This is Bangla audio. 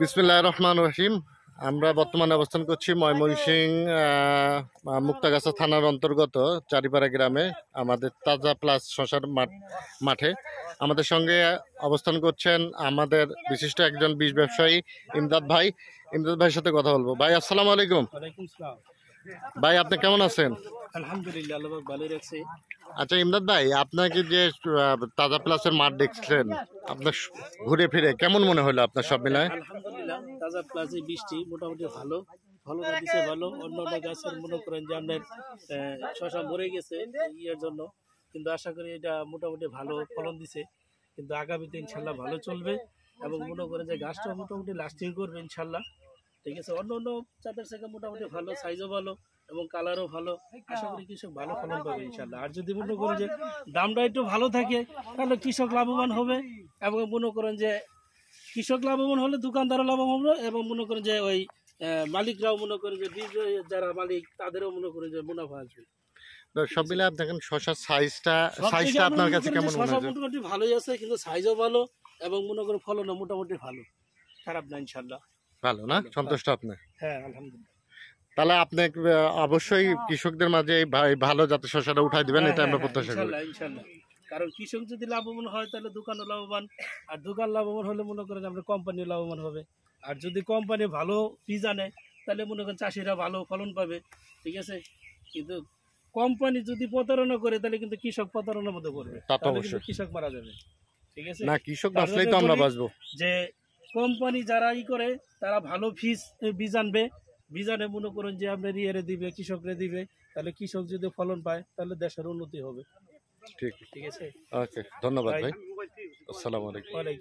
বিসমিল্লাহির রহমানির রহিম। আমরা বর্তমানে অবস্থান করছি ময়মনসিংহ মুক্তাগাছা থানার অন্তর্গত চারিপাড়া গ্রামে আমাদের তাজা প্লাস শশার মাঠে। আমাদের সঙ্গে অবস্থান করছেন আমাদের বিশিষ্ট একজন বীজ ব্যবসায়ী ইমদাদ ভাই। ইমদাদ ভাইয়ের সাথে কথা বলবো। ভাই আসসালামু আলাইকুম। ভাই আপনি কেমন আছেন? আলহামদুলিল্লাহ, আল্লাহ পাক ভালোই রাখছে। আচ্ছা ইমদাদ ভাই, আপনাকে যে তাজা প্লাসের মাঠ দেখছিলেন, আপনার ঘুরে ফিরে কেমন মনে হলো আপনার সব মিলায়? আলহামদুলিল্লাহ, তাজা প্লাসে বৃষ্টি মোটামুটি ভালো দিছে ভালো। অন্য গাছের মনে করেন যে আপনার শশা মরে গেছে ইয়ের জন্য, কিন্তু আশা করি এটা মোটামুটি ভালো ফলন দিছে, কিন্তু আগামীতে ইনশাল্লাহ ভালো চলবে এবং মনে করেন যে গাছটা মোটামুটি লাস্টিং করবে ইনশাল্লাহ। ঠিক আছে, অন্য চাঁদের থেকে মোটামুটি ভালো, সাইজও ভালো এবং কালারও ভালো। আশা করি কৃষক ভালো ফলন পাবে ইনশাল্লাহ। আর যদি মনে করেন যে দামটা একটু ভালো থাকে তাহলে কৃষক লাভবান হবে, এবং মনে করেন যে কৃষক লাভবান হলে দোকানদারও লাভবান হবে, এবং মনে করেন যে ওই মালিকরাও মনে করেন যে বীজ যারা মালিক তাদেরও মনে করেন যে মুনাফা আসবে। সব মিলে দেখেন শশার সাইজটা আপনার কাছে কেমন মনে হয়? মোটামুটি ভালোই আছে, কিন্তু সাইজও ভালো এবং মনে করেন ফলনও মোটামুটি ভালো, খারাপ না ইনশাল্লাহ। ভালো না? সন্তুষ্ট আপনি? হ্যাঁ আলহামদুলিল্লাহ। তাহলে আপনি অবশ্যই কৃষকদের মাঝে ভালো জাতের শশাটা উঠাই দিবেন, এটা আমরা প্রত্যাশা করি ইনশাল্লাহ। কারণ কৃষক যদি লাভবান হয় তাহলে দোকানও লাভবান, আর দোকান লাভবান হলে মনে করেন আমরা কোম্পানি লাভবান হবে। আর যদি কোম্পানি ভালো বীজ আনে তাহলে মনে করেন চাষিরা ভালো ফলন পাবে। ঠিক আছে, কিন্তু কোম্পানি যদি প্রতারণা করে তাহলে কিন্তু কৃষক প্রতারণার মধ্যে পড়বে, তাহলে কিন্তু কৃষক মারা যাবে। ঠিক আছে, না কৃষক বাঁচলেই তো আমরা বাঁচবো। যে কোম্পানি যারা করে তারা ভালো বীজ আনবে, বীজ আনে মনে করেন যে আপনার ইয়েরে দিবে, কৃষকরে দিবে, তাহলে কৃষক যদি ফলন পায় তাহলে দেশের উন্নতি হবে। ঠিক আছে। ওকে, ধন্যবাদ ভাই। আসসালামু আলাইকুম।